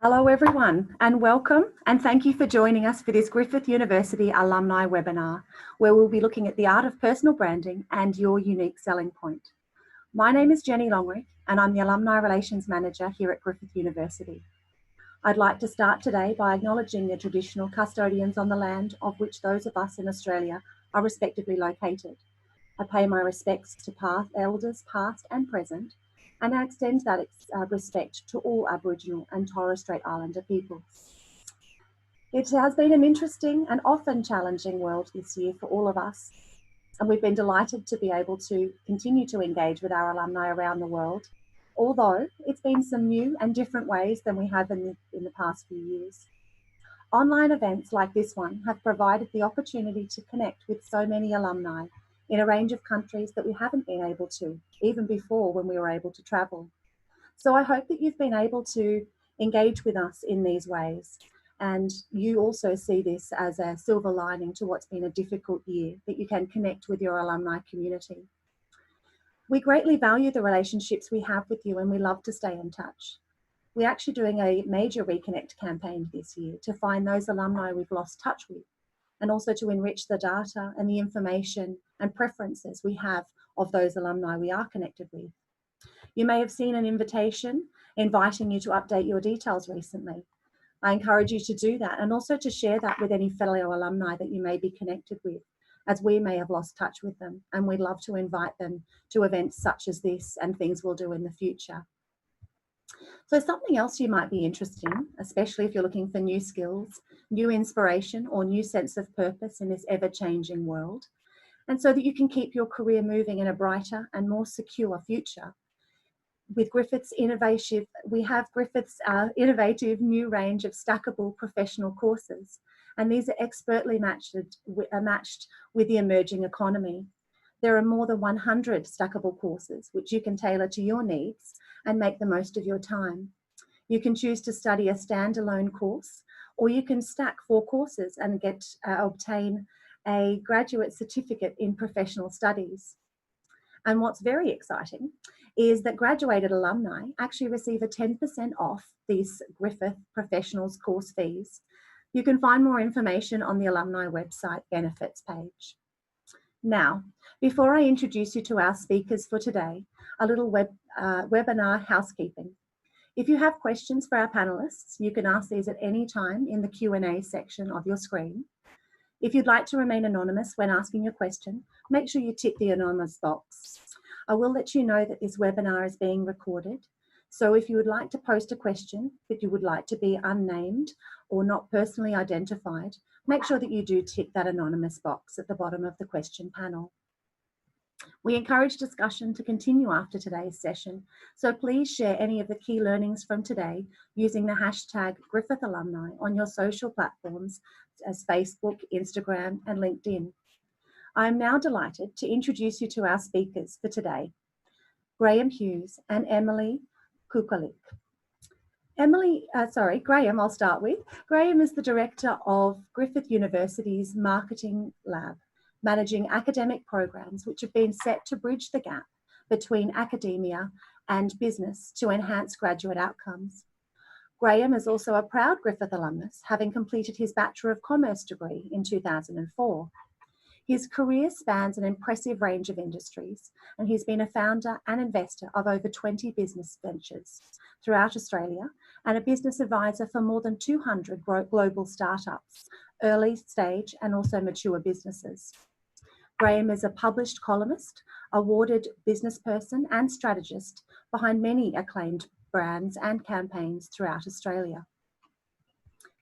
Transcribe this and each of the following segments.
Hello everyone and welcome, and thank you for joining us for this Griffith University alumni webinar where we'll be looking at the art of personal branding and your unique selling point. My name is Jenny Longrick and I'm the Alumni Relations Manager here at Griffith University. I'd like to start today by acknowledging the traditional custodians on the land of which those of us in Australia are respectively located. I pay my respects to elders past and present, and I extend that respect to all Aboriginal and Torres Strait Islander peoples. It has been an interesting and often challenging world this year for all of us, and we've been delighted to be able to continue to engage with our alumni around the world, although it's been some new and different ways than we have in the past few years. Online events like this one have provided the opportunity to connect with so many alumni in a range of countries that we haven't been able to, even before when we were able to travel. So I hope that you've been able to engage with us in these ways, and you also see this as a silver lining to what's been a difficult year, that you can connect with your alumni community. We greatly value the relationships we have with you and we love to stay in touch. We're actually doing a major Reconnect campaign this year to find those alumni we've lost touch with, and also to enrich the data and the information and preferences we have of those alumni we are connected with. You may have seen an invitation inviting you to update your details recently. I encourage you to do that and also to share that with any fellow alumni that you may be connected with, as we may have lost touch with them, and we'd love to invite them to events such as this and things we'll do in the future. So something else you might be interested in, especially if you're looking for new skills, new inspiration, or new sense of purpose in this ever-changing world, and so that you can keep your career moving in a brighter and more secure future. With Griffith's innovative new range of stackable professional courses, and these are expertly matched with the emerging economy. There are more than 100 stackable courses which you can tailor to your needs and make the most of your time. You can choose to study a standalone course, or you can stack 4 courses and obtain a graduate certificate in professional studies. And what's very exciting is that graduated alumni actually receive a 10% off these Griffith Professionals course fees. You can find more information on the alumni website benefits page. Now, before I introduce you to our speakers for today, a little webinar housekeeping. If you have questions for our panelists, you can ask these at any time in the Q&A section of your screen. If you'd like to remain anonymous when asking your question, make sure you tick the anonymous box. I will let you know that this webinar is being recorded. So if you would like to post a question that you would like to be unnamed or not personally identified, make sure that you do tick that anonymous box at the bottom of the question panel. We encourage discussion to continue after today's session, so please share any of the key learnings from today using the hashtag Griffith Alumni on your social platforms as Facebook, Instagram, and LinkedIn. I am now delighted to introduce you to our speakers for today, Graeme Hughes and Emily Kukalik. Graeme, I'll start with. Graeme is the Director of Griffith University's Marketing Lab, managing academic programs which have been set to bridge the gap between academia and business to enhance graduate outcomes. Graeme is also a proud Griffith alumnus, having completed his Bachelor of Commerce degree in 2004. His career spans an impressive range of industries, and he's been a founder and investor of over 20 business ventures throughout Australia and a business advisor for more than 200 global startups, early stage and also mature businesses. Graeme is a published columnist, awarded business person and strategist behind many acclaimed brands and campaigns throughout Australia.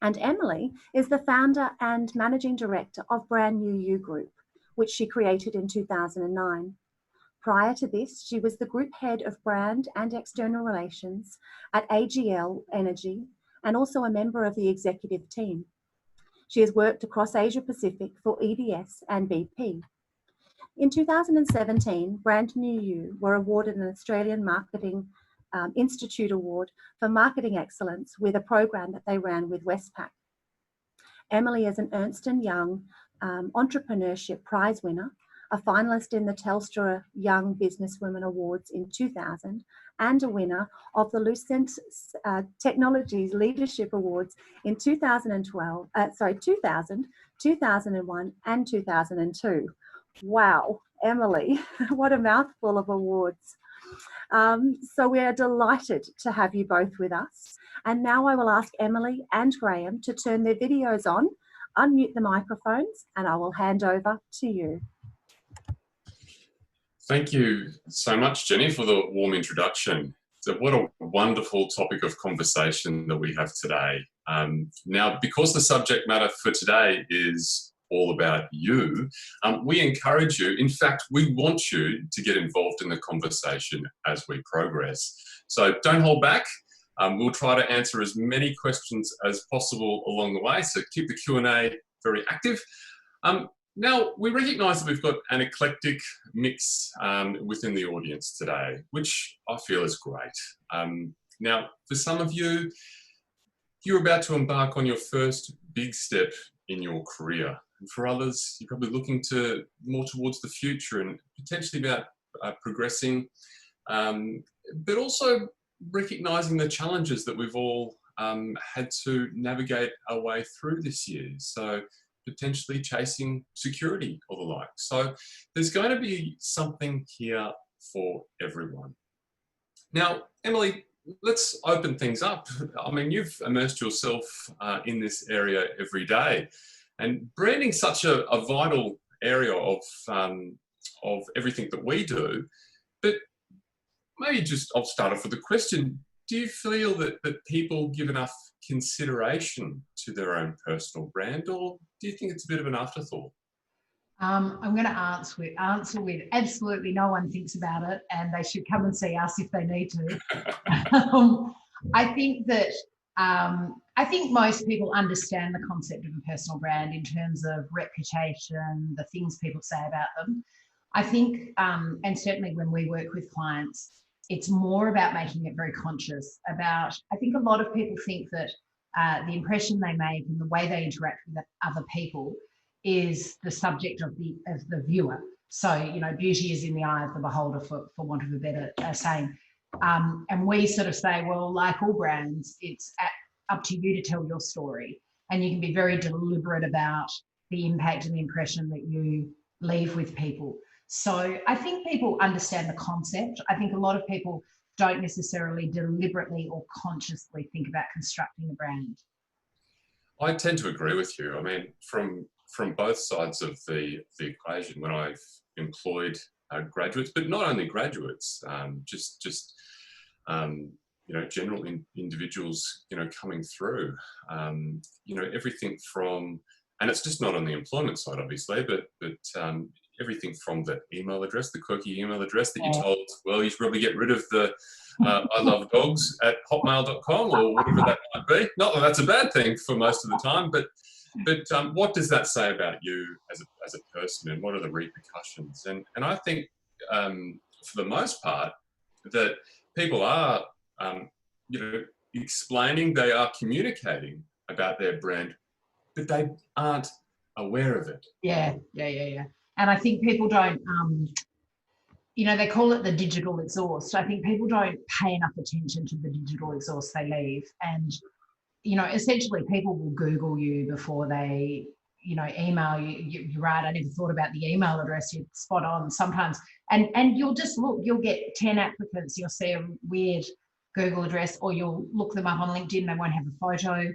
And Emily is the founder and managing director of Brand New You Group, which she created in 2009. Prior to this, she was the group head of brand and external relations at AGL Energy and also a member of the executive team. She has worked across Asia Pacific for EDS and BP. In 2017, Brand New You were awarded an Australian Marketing Institute Award for Marketing Excellence with a program that they ran with Westpac. Emily is an Ernst & Young Entrepreneurship Prize winner, a finalist in the Telstra Young Businesswomen Awards in 2000, and a winner of the Lucent Technologies Leadership Awards in 2000, 2001 and 2002. Wow, Emily, what a mouthful of awards. So we are delighted to have you both with us. And now I will ask Emily and Graeme to turn their videos on, unmute the microphones, and I will hand over to you. Thank you so much, Jenny, for the warm introduction. So what a wonderful topic of conversation that we have today. Now, because the subject matter for today is all about you, we encourage you, in fact, we want you to get involved in the conversation as we progress. So don't hold back. We'll try to answer as many questions as possible along the way, so keep the Q&A very active. Now, we recognise that we've got an eclectic mix within the audience today, which I feel is great. Now, for some of you, you're about to embark on your first big step in your career. And for others, you're probably looking more towards the future and potentially about progressing, but also recognising the challenges that we've all had to navigate our way through this year. So potentially chasing security or the like. So there's going to be something here for everyone. Now, Emily, let's open things up. I mean, you've immersed yourself in this area every day, and branding's such a vital area of everything that we do. But maybe I'll start off with a question. Do you feel that people give enough consideration to their own personal brand, or do you think it's a bit of an afterthought? I'm going to answer with absolutely no one thinks about it, and they should come and see us if they need to. I think most people understand the concept of a personal brand in terms of reputation, the things people say about them. I think, and certainly when we work with clients, it's more about making it very conscious about, I think a lot of people think that the impression they make and the way they interact with other people is the subject of the viewer. So, you know, beauty is in the eye of the beholder, for want of a better saying. And we sort of say, well, like all brands, it's up to you to tell your story. And you can be very deliberate about the impact and the impression that you leave with people. So I think people understand the concept. I think a lot of people don't necessarily deliberately or consciously think about constructing a brand. I tend to agree with you. I mean, from both sides of the equation, when I've employed graduates, but not only graduates, just you know, general individuals, you know, coming through, you know, everything from, and it's just not on the employment side, obviously, but everything from the email address, the quirky email address that you're told, well, you should probably get rid of the I love dogs at hotmail.com or whatever that might be. Not that that's a bad thing for most of the time, but what does that say about you as a person, and what are the repercussions? And I think for the most part that people are you know, explaining, they are communicating about their brand, but they aren't aware of it. Yeah. And I think people don't, you know, they call it the digital exhaust. I think people don't pay enough attention to the digital exhaust they leave. And, you know, essentially people will Google you before they, you know, email you. You're right, I never thought about the email address. You're spot on sometimes. And you'll just look, you'll get 10 applicants, you'll see a weird Google address, or you'll look them up on LinkedIn, they won't have a photo.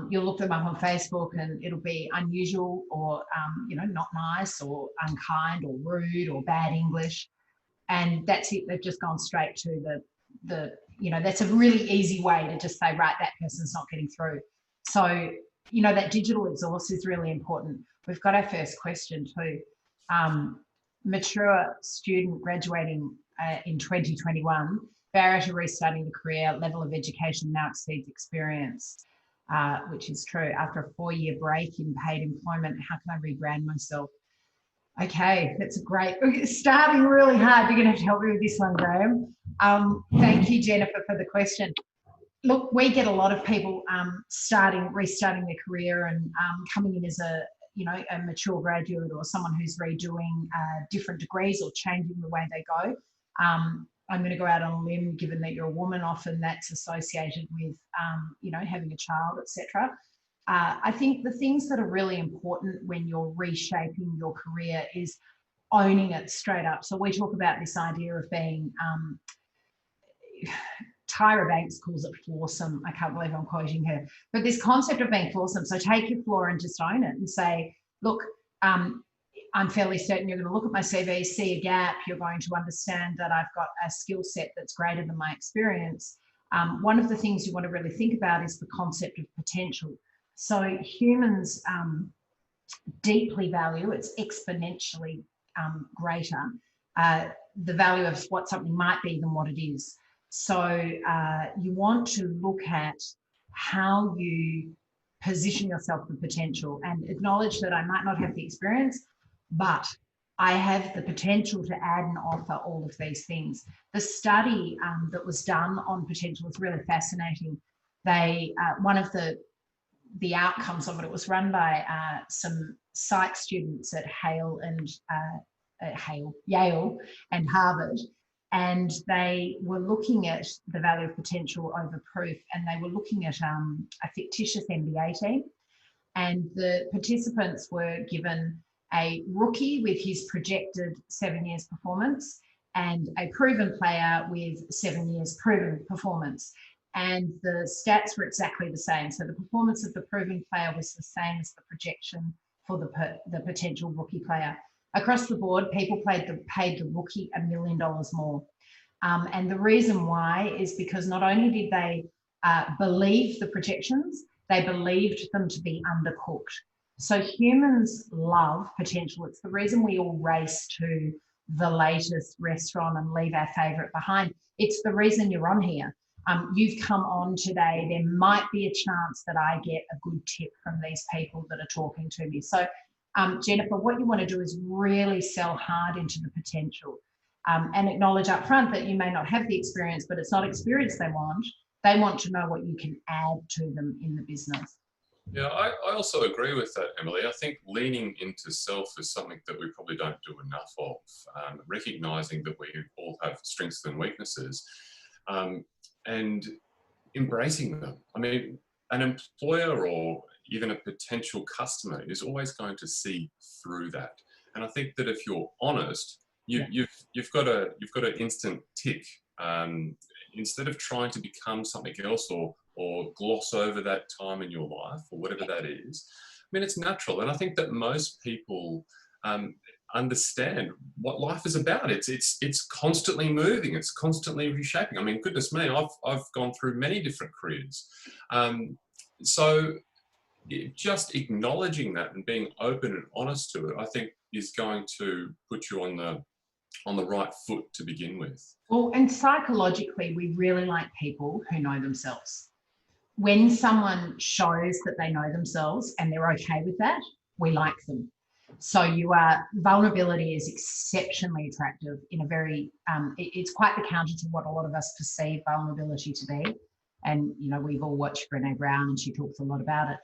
You'll look them up on Facebook and it'll be unusual or, you know, not nice or unkind or rude or bad English. And that's it. They've just gone straight to the, you know, that's a really easy way to just say, right, that person's not getting through. So, you know, that digital exhaust is really important. We've got our first question too. Mature student graduating in 2021, barrier to restarting the career, level of education now exceeds experience. Which is true. After a 4-year break in paid employment, how can I rebrand myself? Okay, that's a great, starting really hard. You're going to have to help me with this one, Graeme. Thank you, Jennifer, for the question. Look, we get a lot of people restarting their career and coming in as a mature graduate or someone who's redoing different degrees or changing the way they go. I'm going to go out on a limb, given that you're a woman, often that's associated with, you know, having a child, etc. I think the things that are really important when you're reshaping your career is owning it straight up. So we talk about this idea of being, Tyra Banks calls it flawsome. I can't believe I'm quoting her, but this concept of being flawsome. So take your flaw and just own it and say, look, I'm fairly certain you're going to look at my CV, see a gap. You're going to understand that I've got a skill set that's greater than my experience. One of the things you want to really think about is the concept of potential. So humans deeply value, it's exponentially greater, the value of what something might be than what it is. So you want to look at how you position yourself for potential and acknowledge that I might not have the experience, but I have the potential to add and offer all of these things. The study that was done on potential was really fascinating. They, one of the outcomes of it, it was run by some psych students at Yale and Harvard, and they were looking at the value of potential over proof, and they were looking at a fictitious NBA team, and the participants were given a rookie with his projected 7 years performance and a proven player with 7 years proven performance. And the stats were exactly the same. So the performance of the proven player was the same as the projection for the potential rookie player. Across the board, people paid the rookie $1 million more. And the reason why is because not only did they believe the projections, they believed them to be undercooked. So humans love potential. It's the reason we all race to the latest restaurant and leave our favourite behind. It's the reason you're on here. You've come on today. There might be a chance that I get a good tip from these people that are talking to me. So Jennifer, what you want to do is really sell hard into the potential and acknowledge up front that you may not have the experience, but it's not experience they want. They want to know what you can add to them in the business. Yeah, I also agree with that, Emily. I think leaning into self is something that we probably don't do enough of, recognising that we all have strengths and weaknesses and embracing them. I mean, an employer or even a potential customer is always going to see through that. And I think that if you're honest, you've got an instant tick. Instead of trying to become something else or gloss over that time in your life or whatever that is, I mean, it's natural. And I think that most people understand what life is about. It's constantly moving. It's constantly reshaping. I mean, goodness me, I've gone through many different careers. So just acknowledging that and being open and honest to it, I think is going to put you on the right foot to begin with. Well, and psychologically, we really like people who know themselves. When someone shows that they know themselves and they're okay with that, we like them. So vulnerability is exceptionally attractive in a very, it's quite the counter to what a lot of us perceive vulnerability to be. And, you know, we've all watched Brené Brown and she talks a lot about it.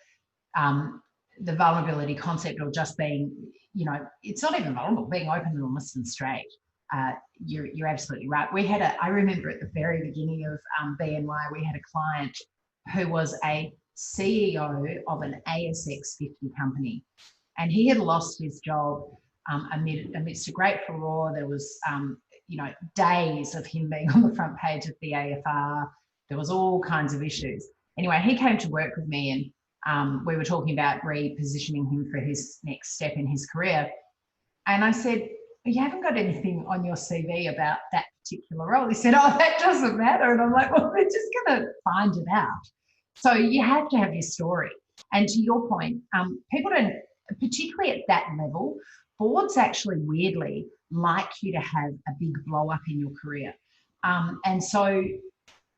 The vulnerability concept, or just being, you know, it's not even vulnerable, being open and honest and straight. You're absolutely right. I remember at the very beginning of BNY, we had a client who was a CEO of an ASX 50 company, and he had lost his job amidst a great furore. There was, you know, days of him being on the front page of the AFR. There was all kinds of issues. Anyway, he came to work with me, and we were talking about repositioning him for his next step in his career. And I said, you haven't got anything on your CV about that particular role. He said, oh, that doesn't matter. And I'm like, well, we're just going to find it out. So you have to have your story. And to your point, people don't, particularly at that level, boards actually weirdly like you to have a big blow up in your career. And so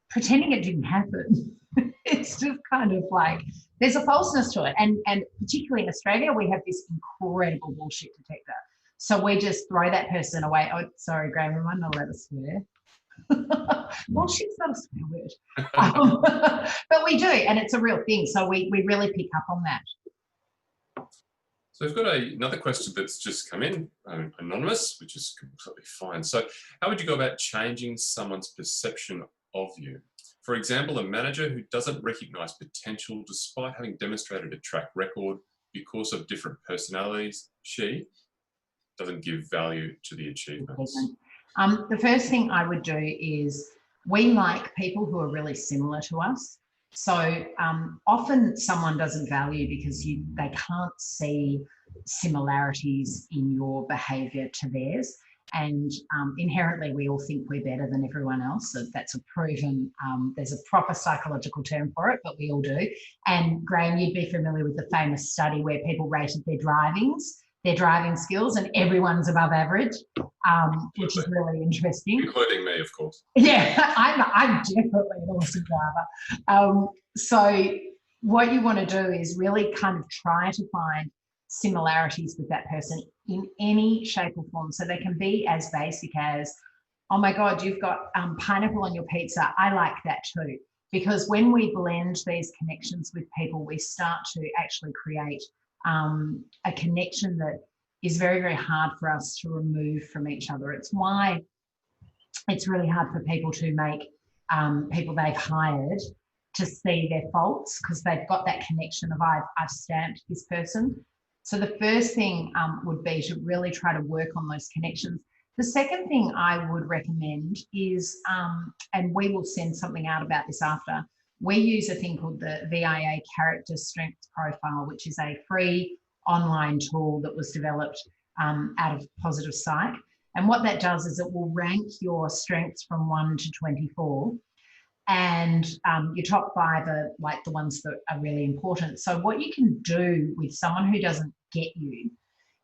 pretending it didn't happen, it's just kind of like, there's a falseness to it. And particularly in Australia, we have this incredible bullshit detector. So we just throw that person away. Oh, sorry, Graeme, am I not allowed to swear? Bullshit's not a swear word. But we do, and it's a real thing. So we really pick up on that. So we've got another question that's just come in, anonymous, which is completely fine. So how would you go about changing someone's perception of you? For example, a manager who doesn't recognise potential despite having demonstrated a track record because of different personalities, she doesn't give value to the achievements. The first thing I would do is, we like people who are really similar to us. So often someone doesn't value because they can't see similarities in your behaviour to theirs. And inherently we all think we're better than everyone else. So that's a proven, there's a proper psychological term for it, but we all do. And Graeme, you'd be familiar with the famous study where people rated their driving skills, and everyone's above average, which is really interesting. Including me, of course. Yeah, I'm definitely an awesome driver. So what you want to do is really kind of try to find similarities with that person in any shape or form. So they can be as basic as, oh my God, you've got pineapple on your pizza. I like that too. Because when we blend these connections with people, we start to actually create a connection that is very, very hard for us to remove from each other. It's why it's really hard for people to make people they've hired to see their faults, because they've got that connection of I've stamped this person. So the first thing would be to really try to work on those connections. The second thing I would recommend is, and we will send something out about this after, we use a thing called the VIA Character Strengths Profile, which is a free online tool that was developed out of Positive Psych. And what that does is it will rank your strengths from 1 to 24. And your top 5 are like the ones that are really important. So what you can do with someone who doesn't get you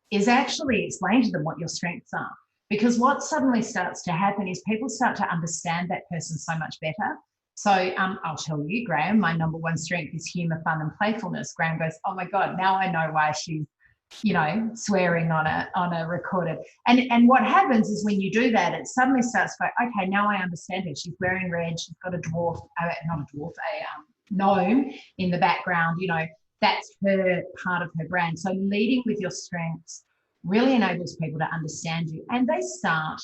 is actually explain to them what your strengths are. Because what suddenly starts to happen is people start to understand that person so much better. So I'll tell you, Graeme, my number 1 strength is humour, fun and playfulness. Graeme goes, oh my God, now I know why she's, you know, swearing on a recorded. And what happens is when you do that, it suddenly starts to go, okay, now I understand her. She's wearing red. She's got a dwarf, not a dwarf, a gnome in the background. You know, that's her part of her brand. So leading with your strengths really enables people to understand you, and they start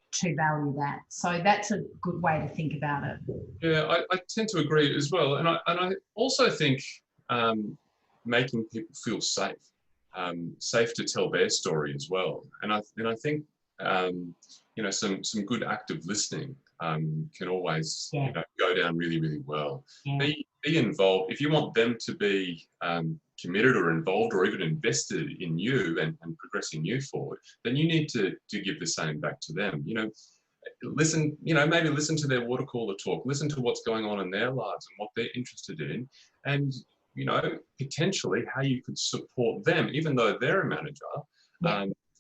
to value that. So that's a good way to think about it. Yeah, I tend to agree as well. And I also think making people feel safe. Safe to tell their story as well, and I think you know, some good active listening can always you know, go down really, really well. Be involved if you want them to be committed or involved or even invested in you and progressing you forward. Then you need to give the same back to them. You know, listen. You know, maybe listen to their water cooler talk. Listen to what's going on in their lives and what they're interested in, and you know, potentially how you could support them, even though they're a manager,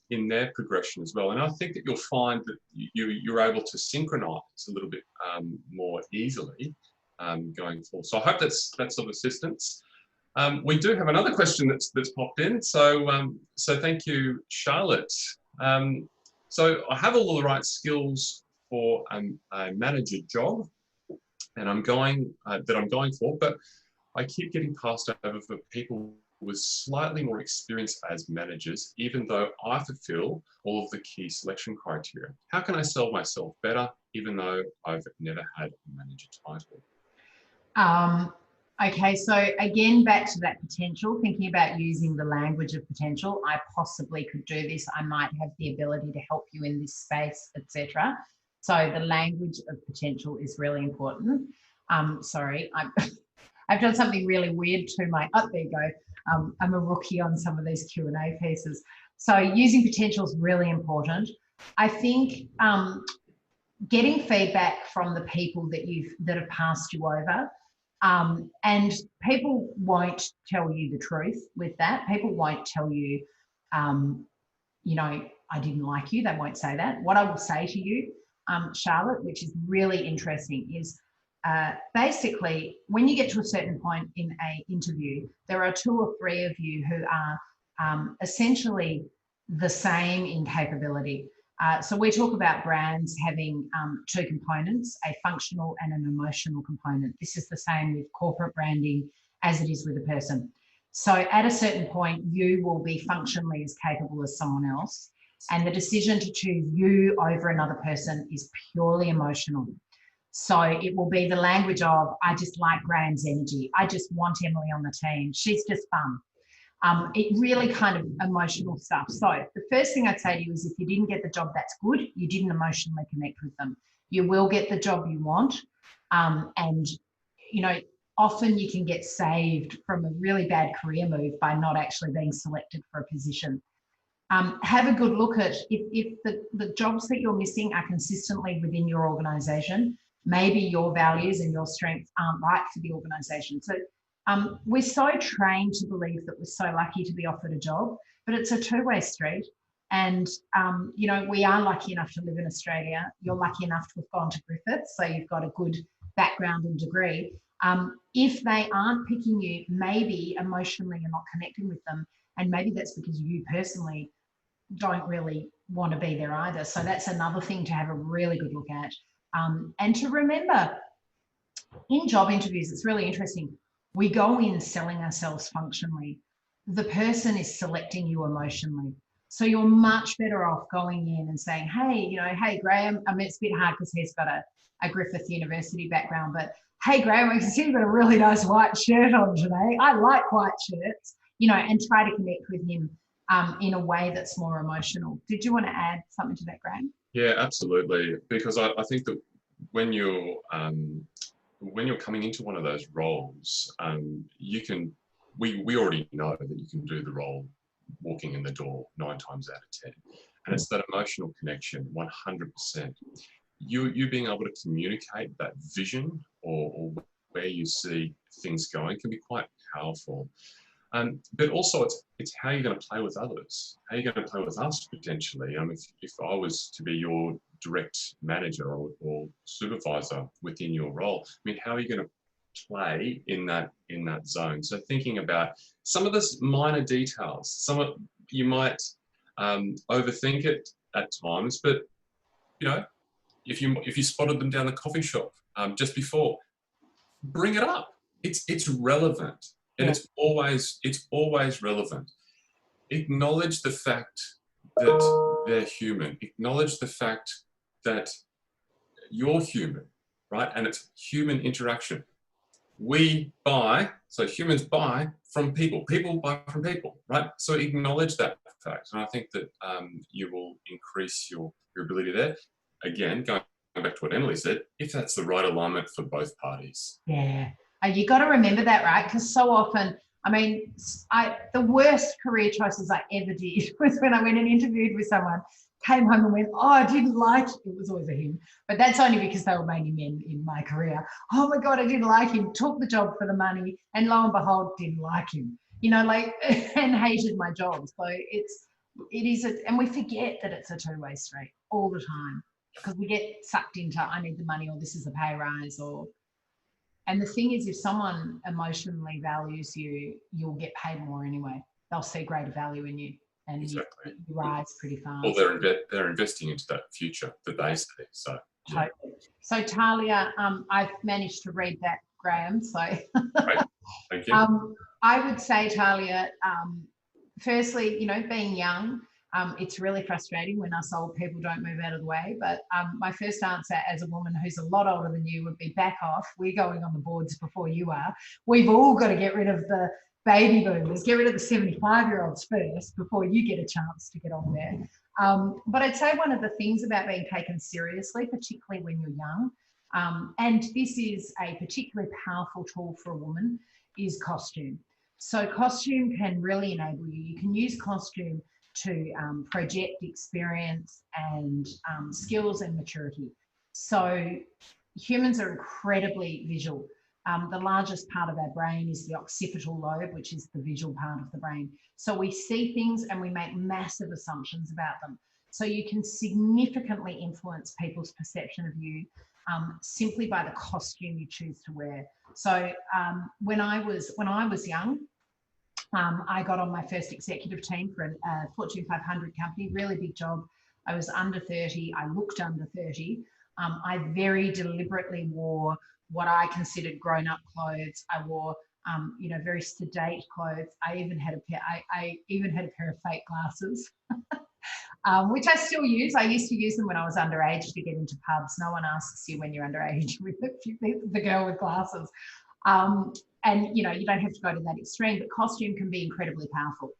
in their progression as well. And I think that you'll find that you're able to synchronise a little bit more easily going forward. So I hope that's of assistance. We do have another question that's popped in. So so thank you, Charlotte. So I have all the right skills for a manager job, and I'm going for, but I keep getting passed over for people with slightly more experience as managers, even though I fulfill all of the key selection criteria. How can I sell myself better, even though I've never had a manager title? Okay, so again, back to that potential, thinking about using the language of potential. I possibly could do this. I might have the ability to help you in this space, etc. So the language of potential is really important. Sorry, I've done something really weird to my, oh, there you go. I'm a rookie on some of these Q&A pieces. So using potential is really important. I think getting feedback from the people that have passed you over, and people won't tell you the truth with that. People won't tell you, you know, I didn't like you. They won't say that. What I will say to you, Charlotte, which is really interesting, is basically, when you get to a certain point in an interview, there are 2 or 3 of you who are essentially the same in capability. So we talk about brands having 2 components, a functional and an emotional component. This is the same with corporate branding as it is with a person. So at a certain point, you will be functionally as capable as someone else. And the decision to choose you over another person is purely emotional. So it will be the language of, I just like Graham's energy. I just want Emily on the team. She's just fun. It really kind of emotional stuff. So the first thing I'd say to you is, if you didn't get the job, that's good. You didn't emotionally connect with them. You will get the job you want. And, you know, often you can get saved from a really bad career move by not actually being selected for a position. Have a good look at if the jobs that you're missing are consistently within your organisation, maybe your values and your strengths aren't right for the organisation. So we're so trained to believe that we're so lucky to be offered a job, but it's a two-way street. And, you know, we are lucky enough to live in Australia. You're lucky enough to have gone to Griffith, so you've got a good background and degree. If they aren't picking you, maybe emotionally you're not connecting with them. And maybe that's because you personally don't really want to be there either. So that's another thing to have a really good look at. And to remember, in job interviews, it's really interesting. We go in selling ourselves functionally. The person is selecting you emotionally. So you're much better off going in and saying, hey, you know, hey, Graeme, I mean, it's a bit hard because he's got a Griffith University background, but hey, Graeme, I can see you've got a really nice white shirt on today. I like white shirts, you know, and try to connect with him in a way that's more emotional. Did you want to add something to that, Graeme? Yeah, absolutely. Because I think that when you're coming into one of those roles, we already know that you can do the role walking in the door 9 times out of 10. And it's that emotional connection, 100%. You being able to communicate that vision or where you see things going can be quite powerful. But also it's how you're going to play with others. How you're going to play with us potentially. If I was to be your direct manager or supervisor within your role, I mean, how are you going to play in that zone? So thinking about some of this minor details, you might overthink it at times, but you know, if you spotted them down the coffee shop just before, bring it up. It's relevant. And it's always relevant. Acknowledge the fact that they're human. Acknowledge the fact that you're human, right? And it's human interaction. So humans buy from people. People buy from people, right? So acknowledge that fact. And I think that you will increase your ability there. Again, going back to what Emily said, if that's the right alignment for both parties. Yeah. You got to remember that, right? Because so often, I mean, the worst career choices I ever did was when I went and interviewed with someone, came home and went, oh, I didn't like it. It was always a him, but that's only because they were mainly men in my career. Oh my God, I didn't like him, took the job for the money, and lo and behold, didn't like him, you know, like, and hated my job. So it is, and we forget that it's a two-way street all the time because we get sucked into, I need the money, or this is a pay rise, and the thing is, if someone emotionally values you, you'll get paid more anyway. They'll see greater value in you, and exactly. you rise pretty fast. Well, they're investing into that future that they see. So, yeah. Totally. So Talia, I've managed to read that, Graeme. So Great. Thank you. I would say, Talia, firstly, you know, being young, it's really frustrating when us old people don't move out of the way. But my first answer as a woman who's a lot older than you would be back off. We're going on the boards before you are. We've all got to get rid of the baby boomers, get rid of the 75-year-olds first before you get a chance to get on there. But I'd say one of the things about being taken seriously, particularly when you're young, and this is a particularly powerful tool for a woman, is costume. So costume can really enable you. You can use costume to project experience and skills and maturity. So humans are incredibly visual. The largest part of our brain is the occipital lobe, which is the visual part of the brain. So we see things and we make massive assumptions about them. So you can significantly influence people's perception of you simply by the costume you choose to wear. So when I was young, I got on my first executive team for a Fortune 500 company, really big job. I was under 30. I looked under 30. I very deliberately wore what I considered grown-up clothes. I wore you know, very sedate clothes. I even had a pair of fake glasses, which I still use. I used to use them when I was underage to get into pubs. No one asks you when you're underage with the girl with glasses. And, you know, you don't have to go to that extreme, but costume can be incredibly powerful.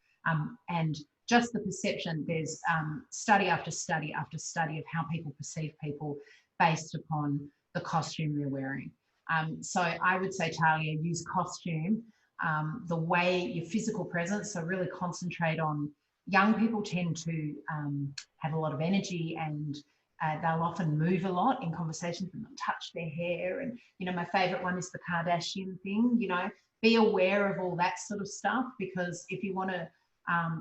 And just the perception, there's study after study after study of how people perceive people based upon the costume they're wearing. So I would say, Talia, use costume, the way your physical presence, so really concentrate on, young people tend to have a lot of energy, and they'll often move a lot in conversations and touch their hair. And, you know, my favorite one is the Kardashian thing, you know, be aware of all that sort of stuff, because if you want to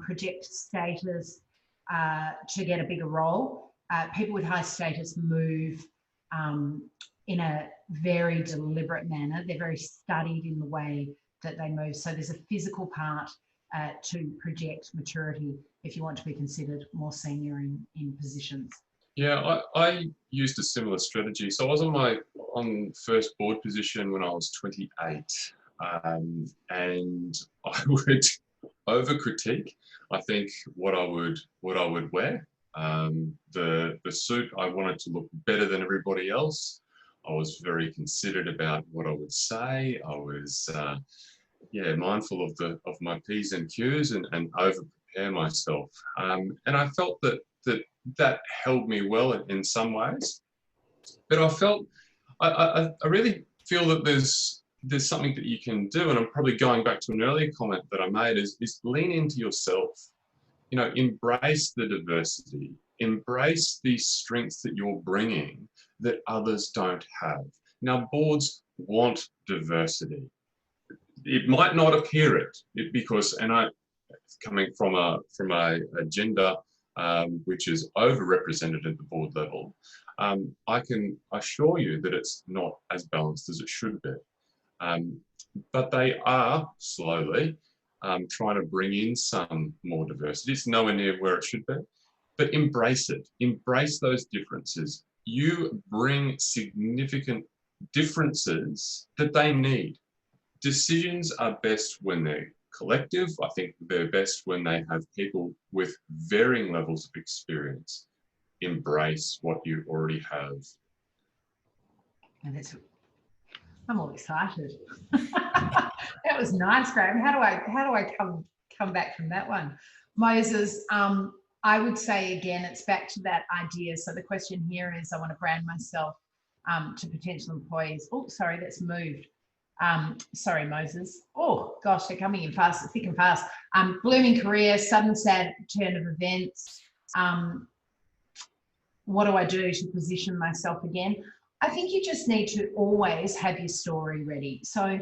project status to get a bigger role, people with high status move in a very deliberate manner. They're very studied in the way that they move. So there's a physical part to project maturity if you want to be considered more senior in positions. Yeah, I used a similar strategy. So I was on first board position when I was 28, and I would over critique, I think, what I would wear. The suit, I wanted to look better than everybody else. I was very considerate about what I would say. I was mindful of my P's and Q's and over prepare myself. And I felt that held me well in some ways. But I really feel that there's something that you can do, and I'm probably going back to an earlier comment that I made, is lean into yourself. You know, embrace the diversity, embrace the strengths that you're bringing that others don't have. Now, boards want diversity. It might not appear it because, and I, coming from a gender which is overrepresented at the board level, I can assure you that it's not as balanced as it should be. But they are slowly trying to bring in some more diversity. It's nowhere near where it should be, but embrace it. Embrace those differences. You bring significant differences that they need. Decisions are best when they're collective. I think they're best when they have people with varying levels of experience. Embrace what you already have. And I'm all excited. That was nice, Graeme. How do I come back from that one? Moses, I would say again, it's back to that idea. So the question here is, I want to brand myself to potential employees. Oh, sorry, that's moved. Sorry, Moses. Oh gosh, they're coming in fast, thick and fast. Blooming career, sudden sad turn of events. What do I do to position myself again? I think you just need to always have your story ready. So,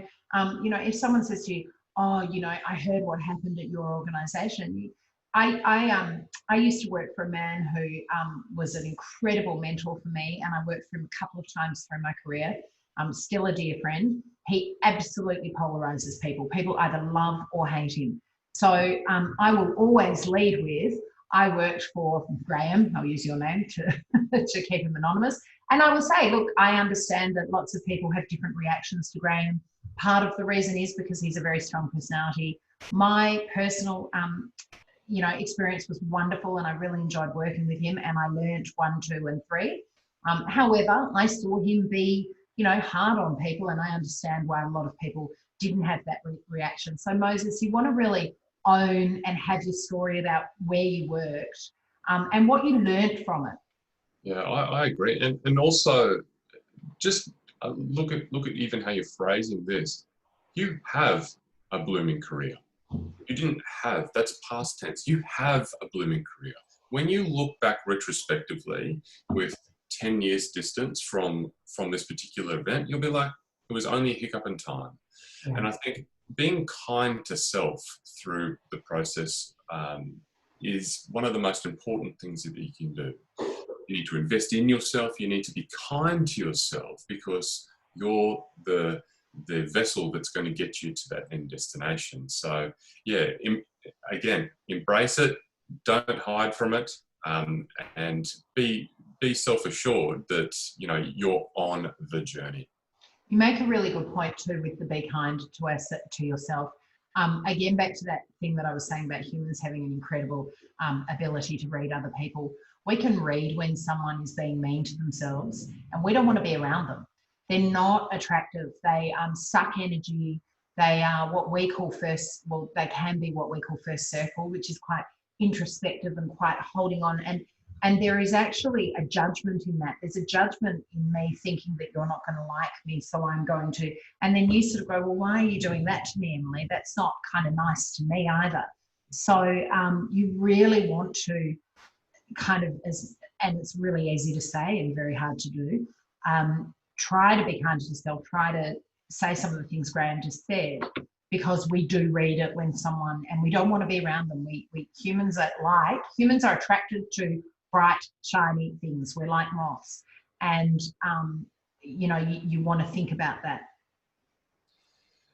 you know, if someone says to you, oh, you know, I heard what happened at your organisation. I used to work for a man who was an incredible mentor for me, and I worked for him a couple of times through my career. Still a dear friend. He absolutely polarizes people. People either love or hate him. So I will always lead with, I worked for Graeme, I'll use your name to keep him anonymous. And I will say, look, I understand that lots of people have different reactions to Graeme. Part of the reason is because he's a very strong personality. My personal, you know, experience was wonderful, and I really enjoyed working with him, and I learned 1, 2, and 3. However, I saw him be, you know, hard on people, and I understand why a lot of people didn't have that reaction. So Moses, you want to really own and have your story about where you worked and what you learned from it. Yeah, I agree. And also just look at even how you're phrasing this. You have a blooming career. You didn't have, that's past tense. You have a blooming career. When you look back retrospectively with 10 years distance from this particular event, you'll be like, it was only a hiccup in time. Yeah. And I think being kind to self through the process is one of the most important things that you can do. You need to invest in yourself. You need to be kind to yourself, because you're the vessel that's going to get you to that end destination. So yeah, again, embrace it. Don't hide from it, and be self-assured that, you know, you're on the journey. You make a really good point too with the be kind to yourself. Again, back to that thing that I was saying about humans having an incredible ability to read other people. We can read when someone is being mean to themselves, and we don't want to be around them. They're not attractive. They suck energy. They are what we call they can be what we call first circle, which is quite introspective and quite holding on. And there is actually a judgment in that. There's a judgment in me thinking that you're not going to like me, so I'm going to. And then you sort of go, well, why are you doing that to me, Emily? That's not kind of nice to me either. So you really want to kind of, and it's really easy to say and very hard to do, try to be kind to yourself, try to say some of the things Graeme just said, because we do read it when someone, and we don't want to be around them. Humans are attracted to bright, shiny things. We're like moths. And, you want to think about that.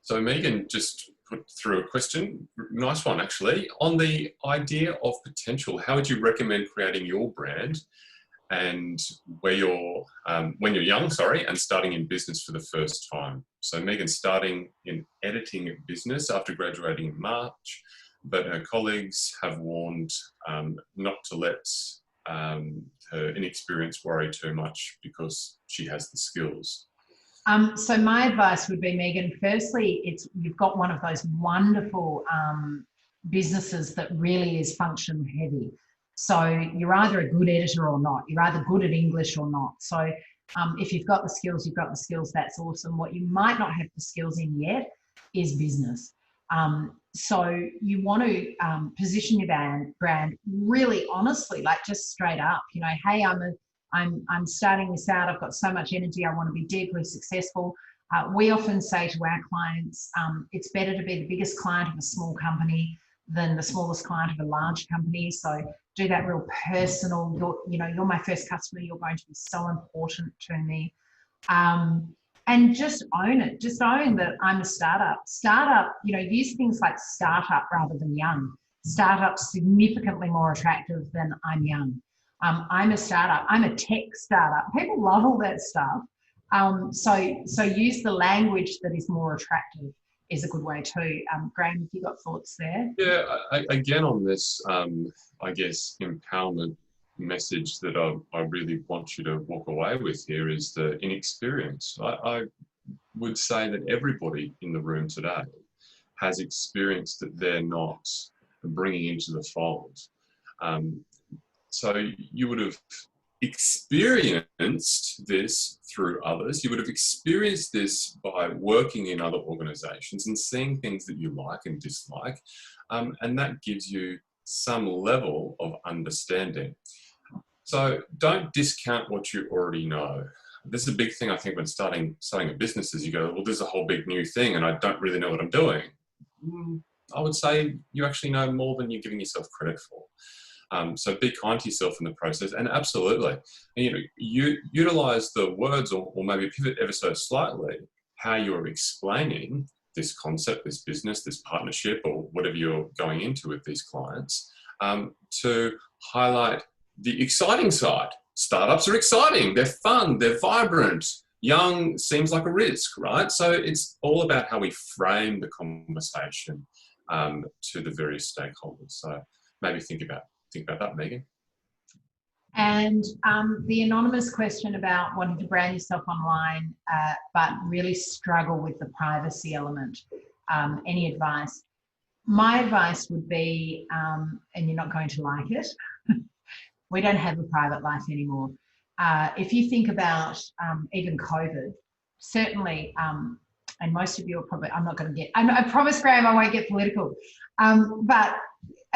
So Megan just put through a question, nice one actually, on the idea of potential. How would you recommend creating your brand and when you're young, and starting in business for the first time? So Megan's starting in editing business after graduating in March, but her colleagues have warned not to let her inexperience worry too much because she has the skills. So my advice would be, Megan, firstly, you've got one of those wonderful businesses that really is function heavy. So you're either a good editor or not. You're either good at English or not. So if you've got the skills, you've got the skills. That's awesome. What you might not have the skills in yet is business. So you want to position your brand really honestly, like just straight up. Hey, I'm starting this out. I've got so much energy. I want to be deeply successful. We often say to our clients, it's better to be the biggest client of a small company than the smallest client of a large company. So do that real personal. You're my first customer. You're going to be so important to me. And just own it. Just own that I'm a startup. Startup, use things like startup rather than young. Startup's significantly more attractive than I'm young. I'm a startup. I'm a tech startup. People love all that stuff. So use the language that is more attractive is a good way too. Graeme, have you got thoughts there? Yeah, again on this, I guess, empowerment message that I really want you to walk away with here is the inexperience. I would say that everybody in the room today has experience that they're not bringing into the fold. So you would have experienced this through others. You would have experienced this by working in other organizations and seeing things that you like and dislike. And that gives you some level of understanding. So don't discount what you already know. This is a big thing, I think, when starting a business is you go, well, this is a whole big new thing and I don't really know what I'm doing. I would say you actually know more than you're giving yourself credit for. So be kind to yourself in the process, and absolutely, you utilize the words or maybe pivot ever so slightly how you're explaining this concept, this business, this partnership, or whatever you're going into with these clients to highlight the exciting side. Startups are exciting, they're fun, they're vibrant. Young seems like a risk, right? So it's all about how we frame the conversation to the various stakeholders. So maybe think about that, Megan. And the anonymous question about wanting to brand yourself online, but really struggle with the privacy element. Any advice? My advice would be, and you're not going to like it, we don't have a private life anymore. If you think about even COVID, certainly, and most of you are probably, I promise, Graeme, I won't get political. But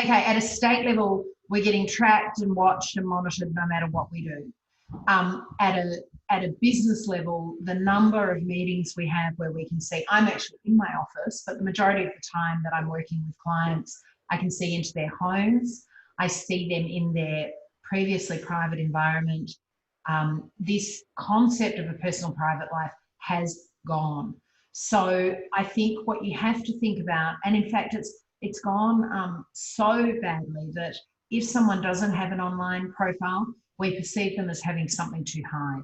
okay, at a state level, we're getting tracked and watched and monitored no matter what we do. At a business level, the number of meetings we have where we can see, I'm actually in my office, but the majority of the time that I'm working with clients, I can see into their homes. I see them in their previously private environment. This concept of a personal private life has gone. So I think what you have to think about, and in fact, it's gone so badly that if someone doesn't have an online profile, we perceive them as having something to hide.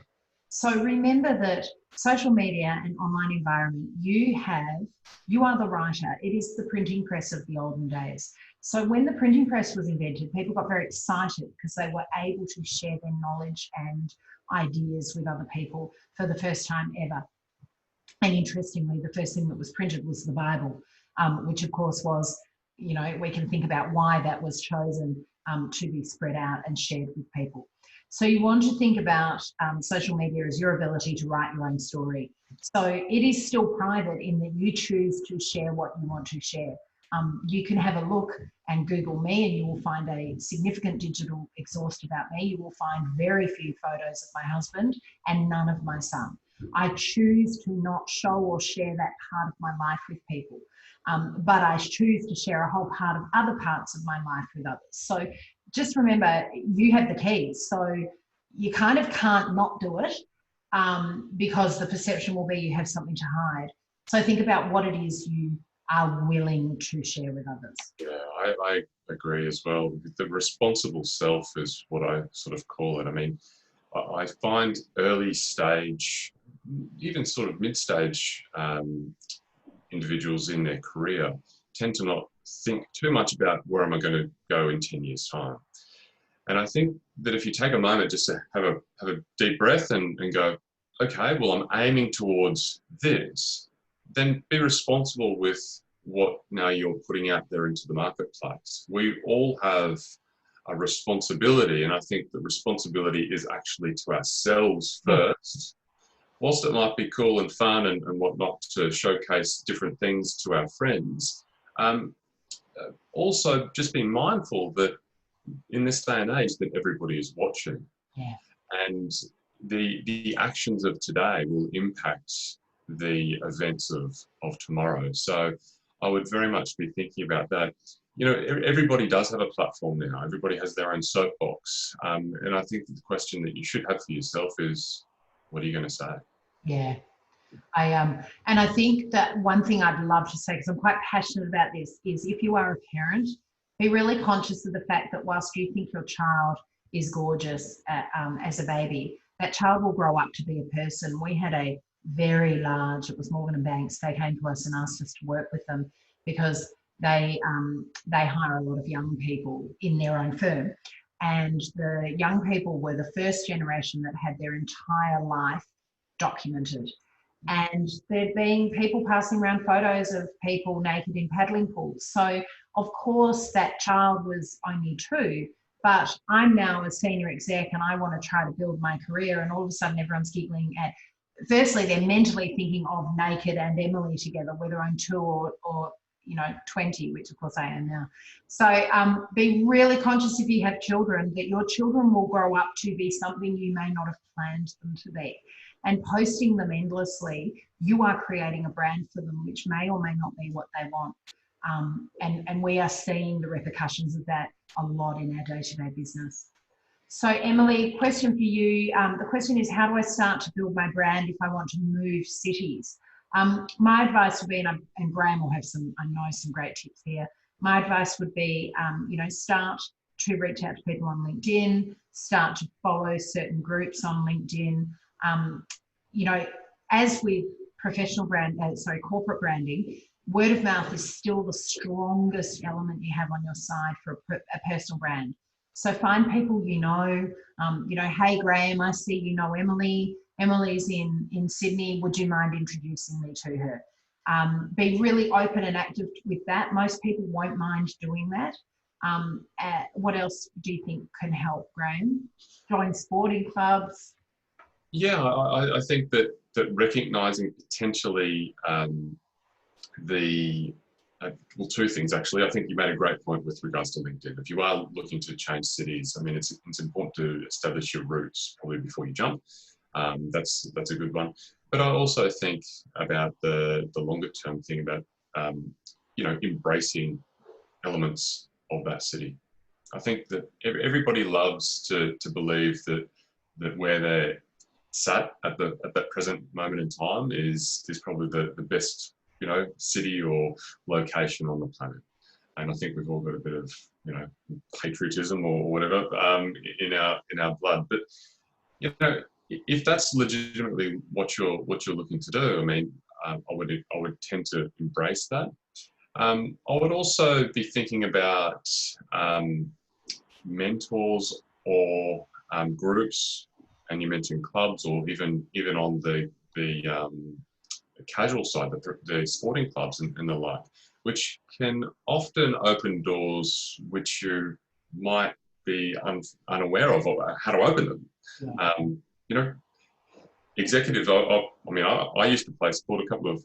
So remember that social media and online environment, you are the writer. It is the printing press of the olden days. So when the printing press was invented, people got very excited because they were able to share their knowledge and ideas with other people for the first time ever. And interestingly, the first thing that was printed was the Bible, which of course was, you know, we can think about why that was chosen to be spread out and shared with people. So you want to think about social media as your ability to write your own story. So it is still private in that you choose to share what you want to share. You can have a look and Google me and you will find a significant digital exhaust about me. You will find very few photos of my husband and none of my son. I choose to not show or share that part of my life with people, but I choose to share a whole part of other parts of my life with others. So just remember, you have the keys, so you kind of can't not do it because the perception will be you have something to hide. So think about what it is you are willing to share with others. Yeah, I agree as well. The responsible self is what I sort of call it. I mean, I find early stage, even sort of mid-stage individuals in their career tend to not think too much about where am I going to go in 10 years' time. And I think that if you take a moment just to have a deep breath and go, okay, well, I'm aiming towards this, then be responsible with what now you're putting out there into the marketplace. We all have a responsibility, and I think the responsibility is actually to ourselves first. Whilst it might be cool and fun and whatnot to showcase different things to our friends, also just be mindful that in this day and age that everybody is watching. Yeah. And the actions of today will impact the events of tomorrow. So I would very much be thinking about that. You know, everybody does have a platform now. Everybody has their own soapbox. And I think that the question that you should have for yourself is, what are you going to say? Yeah. And I think that one thing I'd love to say, because I'm quite passionate about this, is if you are a parent, be really conscious of the fact that whilst you think your child is gorgeous as a baby, that child will grow up to be a person. We had a very large, it was Morgan and Banks, they came to us and asked us to work with them because they hire a lot of young people in their own firm. And the young people were the first generation that had their entire life documented. And there'd been people passing around photos of people naked in paddling pools. So of course that child was only 2, but I'm now a senior exec and I want to try to build my career, and all of a sudden everyone's giggling at, firstly, they're mentally thinking of naked and Emily together, whether I'm 2 or 20, which of course I am now. So be really conscious if you have children that your children will grow up to be something you may not have planned them to be. And posting them endlessly, you are creating a brand for them, which may or may not be what they want. And we are seeing the repercussions of that a lot in our day-to-day business. So Emily, question for you. The question is, how do I start to build my brand if I want to move cities? My advice would be, and Graeme will have some great tips here. My advice would be, start to reach out to people on LinkedIn, start to follow certain groups on LinkedIn. As with corporate branding, word of mouth is still the strongest element you have on your side for a personal brand. So find people hey Graeme, I see you know Emily. Emily's in Sydney. Would you mind introducing me to her? Be really open and active with that. Most people won't mind doing that. What else do you think can help, Graeme? Join sporting clubs. Yeah, I think that recognising potentially two things actually. I think you made a great point with regards to LinkedIn. If you are looking to change cities, I mean, it's important to establish your roots probably before you jump. That's a good one. But I also think about the longer term thing about embracing elements of that city. I think that everybody loves to believe that where they're sat at that present moment in time is probably the best city or location on the planet. And I think we've all got a bit of patriotism or whatever in our blood. But if that's legitimately what you're looking to do, I mean, I would tend to embrace that. I would also be thinking about mentors or groups, and you mentioned clubs, or even on the casual side, the sporting clubs and the like, which can often open doors which you might be unaware of, or how to open them. Yeah. You know, executives, I used to play sport a couple of,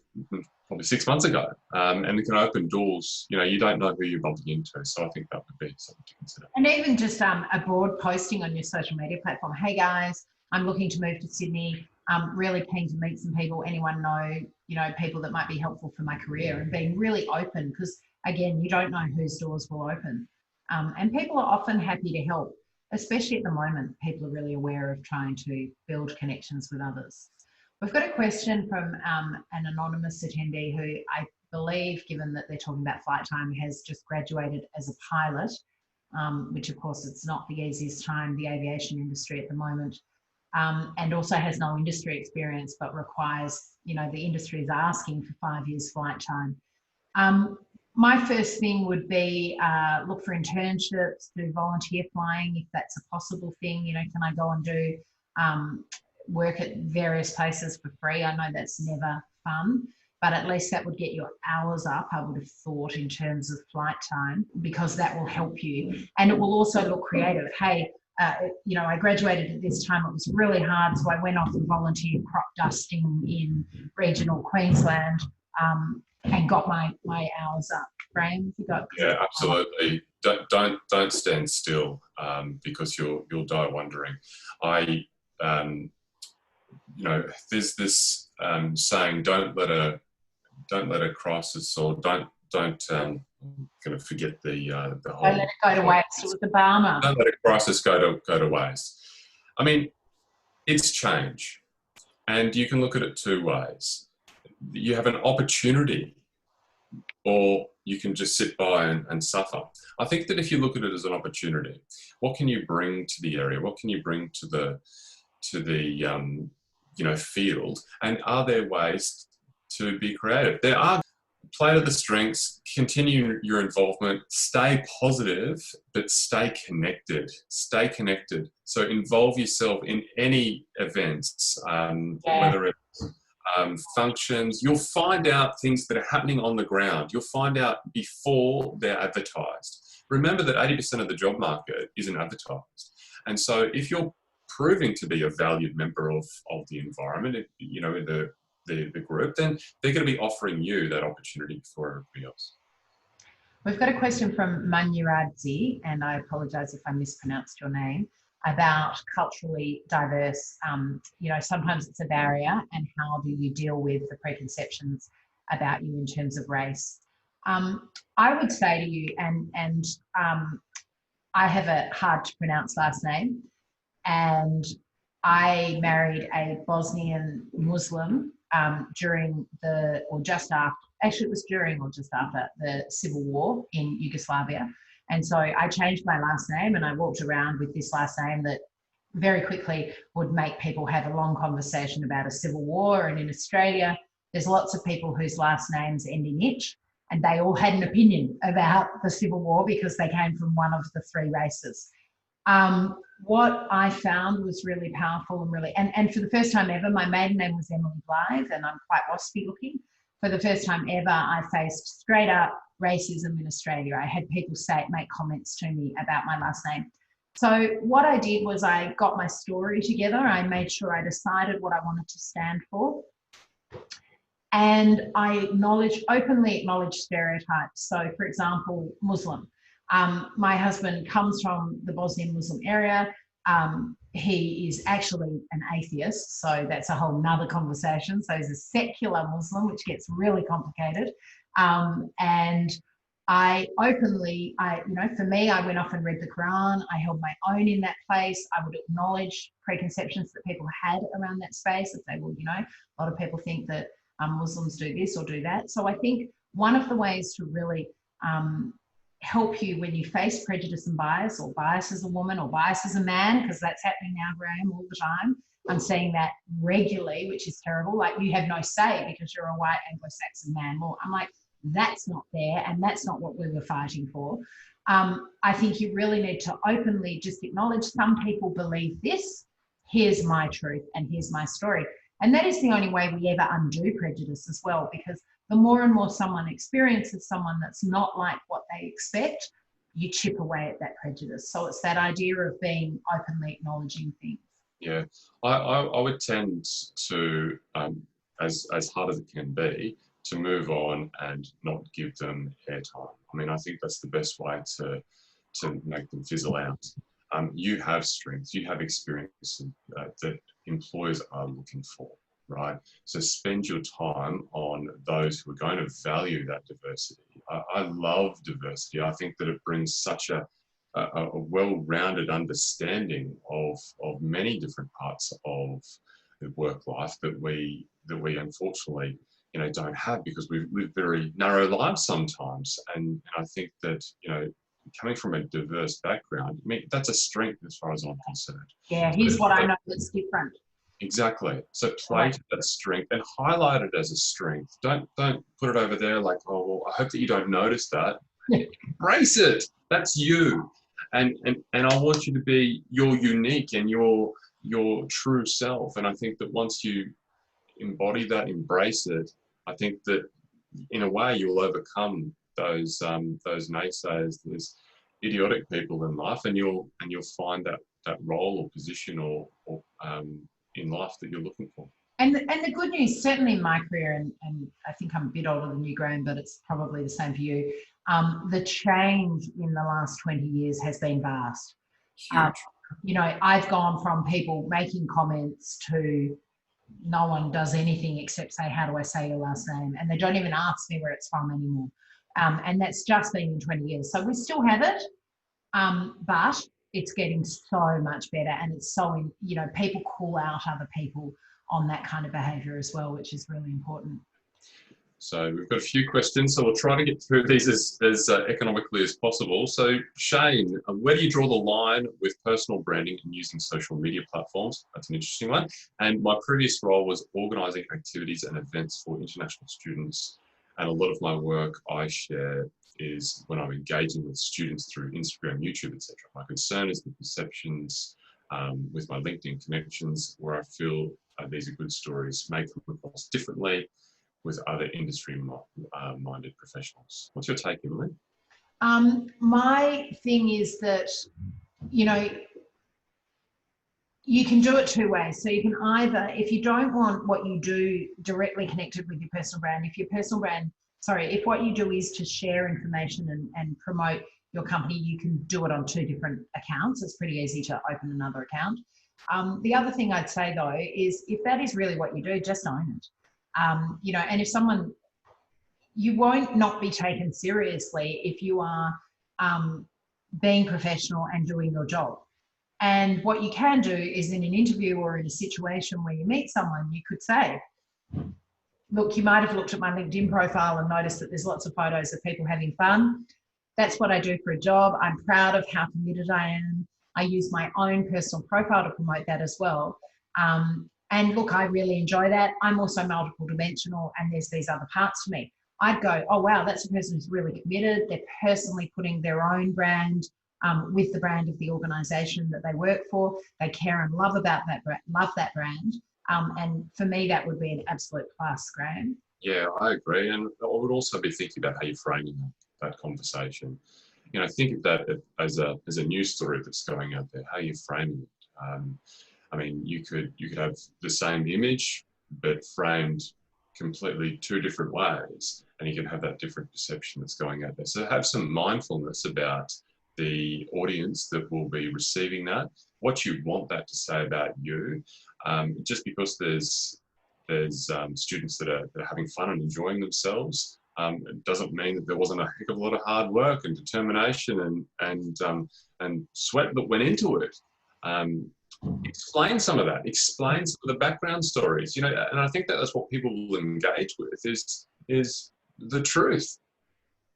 probably 6 months ago, and it can open doors, you know, you don't know who you're bumping into. So I think that would be something to consider. And even just a broad posting on your social media platform. Hey guys, I'm looking to move to Sydney. I'm really keen to meet some people. Anyone know, you know, people that might be helpful for my career, and being really open, because again, you don't know whose doors will open. And people are often happy to help, especially at the moment. People are really aware of trying to build connections with others. We've got a question from an anonymous attendee who I believe, given that they're talking about flight time, has just graduated as a pilot, which of course it's not the easiest time, the aviation industry at the moment, and also has no industry experience, but requires, you know, the industry is asking for 5 years flight time. My first thing would be look for internships, do volunteer flying if that's a possible thing. You know, can I go and do work at various places for free? I know that's never fun, but at least that would get your hours up, I would have thought, in terms of flight time, because that will help you. And it will also look creative. Hey, you know, I graduated at this time, it was really hard, so I went off and volunteered crop dusting in regional Queensland, and got my hours up. Graeme, you got? Yeah, absolutely. Don't stand still, because you'll die wondering. You know, there's this saying, don't let a crisis, or don't I'm going to forget the whole. Don't let it go to waste. It was Obama. Don't let a crisis go to waste. I mean, it's change, and you can look at it two ways. You have an opportunity, or you can just sit by and suffer. I think that if you look at it as an opportunity, what can you bring to the area? What can you bring to the you know, field? And are there ways to be creative? There are. Play to the strengths, continue your involvement, stay positive, but stay connected. Stay connected. So involve yourself in any events, whether it's functions. You'll find out things that are happening on the ground. You'll find out before they're advertised. Remember that 80% of the job market isn't advertised. And so if you're proving to be a valued member of the environment, you know, in the group, then they're going to be offering you that opportunity before everybody else. We've got a question from Manyaradzi, and I apologise if I mispronounced your name, about culturally diverse. You know, sometimes it's a barrier, and how do you deal with the preconceptions about you in terms of race? I would say to you, and I have a hard to pronounce last name, and I married a Bosnian Muslim during or just after, actually it was during or just after the civil war in Yugoslavia. And so I changed my last name, and I walked around with this last name that very quickly would make people have a long conversation about a civil war. And in Australia, there's lots of people whose last names end in "itch," and they all had an opinion about the civil war because they came from one of the three races. What I found was really powerful and really, and for the first time ever, my maiden name was Emily Blythe, and I'm quite waspy looking. For the first time ever, I faced straight up racism in Australia. I had people make comments to me about my last name. So what I did was I got my story together. I made sure I decided what I wanted to stand for. And I openly acknowledged stereotypes. So for example, Muslim. My husband comes from the Bosnian Muslim area. He is actually an atheist, so that's a whole nother conversation. So he's a secular Muslim, which gets really complicated. And I openly, you know, for me, I went off and read the Quran. I held my own in that place. I would acknowledge preconceptions that people had around that space and say, well, you know, a lot of people think that Muslims do this or do that. So I think one of the ways to really help you when you face prejudice and bias, or bias as a woman or bias as a man, because that's happening now, Graeme, all the time, I'm seeing that regularly, which is terrible. Like, you have no say because you're a white Anglo-Saxon man. Well, I'm like, that's not there, and that's not what we were fighting for. I think you really need to openly just acknowledge some people believe this. Here's my truth and here's my story. And that is the only way we ever undo prejudice as well, because the more and more someone experiences someone that's not like what they expect, you chip away at that prejudice. So it's that idea of being openly acknowledging things. Yeah, I would tend to, as hard as it can be, to move on and not give them airtime. I mean, I think that's the best way to make them fizzle out. You have strengths, you have experience that employers are looking for, right? So spend your time on those who are going to value that diversity. I love diversity. I think that it brings such a well-rounded understanding of many different parts of the work life that we unfortunately don't have, because we live very narrow lives sometimes. And I think that coming from a diverse background, I mean, that's a strength as far as I'm concerned. Yeah, here's what I know that's different. Exactly. So play to that strength and highlight it as a strength. Don't put it over there like, oh, well, I hope that you don't notice that. Embrace it. That's you. And I want you to be your unique and your true self. And I think that once you embody that, embrace it, I think that in a way you'll overcome those naysayers, those idiotic people in life, and you'll find that role or position or in life that you're looking for. And the good news, certainly in my career, and I think I'm a bit older than you, Graeme, but it's probably the same for you, the change in the last 20 years has been vast. I've gone from people making comments to no one does anything except say, how do I say your last name? And they don't even ask me where it's from anymore. And that's just been in 20 years. So we still have it, but it's getting so much better. And it's so, people call out other people on that kind of behaviour as well, which is really important. So we've got a few questions, so we'll try to get through these as economically as possible. So Shane, where do you draw the line with personal branding and using social media platforms? That's an interesting one. And my previous role was organising activities and events for international students. And a lot of my work I share is when I'm engaging with students through Instagram, YouTube, etc. My concern is the perceptions with my LinkedIn connections, where I feel these are good stories, make them across differently with other industry-minded professionals. What's your take, Emily? My thing is that, you can do it two ways. So you can either, if you don't want what you do directly connected with your personal brand, if what you do is to share information and promote your company, you can do it on two different accounts. It's pretty easy to open another account. The other thing I'd say though is, if that is really what you do, just own it. And if you won't not be taken seriously if you are being professional and doing your job. And what you can do is, in an interview or in a situation where you meet someone, you could say, look, you might have looked at my LinkedIn profile and noticed that there's lots of photos of people having fun. That's what I do for a job. I'm proud of how committed I am. I use my own personal profile to promote that as well. And look, I really enjoy that. I'm also multiple dimensional, and there's these other parts to me. I'd go, oh, wow, that's a person who's really committed. They're personally putting their own brand with the brand of the organisation that they work for. They care and love about that, love that brand. And for me, that would be an absolute plus, Graeme. Yeah, I agree. And I would also be thinking about how you're framing that conversation. Think of that as a news story that's going out there, how you're framing it. I mean, you could have the same image, but framed completely two different ways, and you can have that different perception that's going out there. So have some mindfulness about the audience that will be receiving that, what you want that to say about you. Just because there's students that are having fun and enjoying themselves, it doesn't mean that there wasn't a heck of a lot of hard work and determination and sweat that went into it. Explain some of that. Explain some of the background stories. And I think that's what people will engage with is the truth.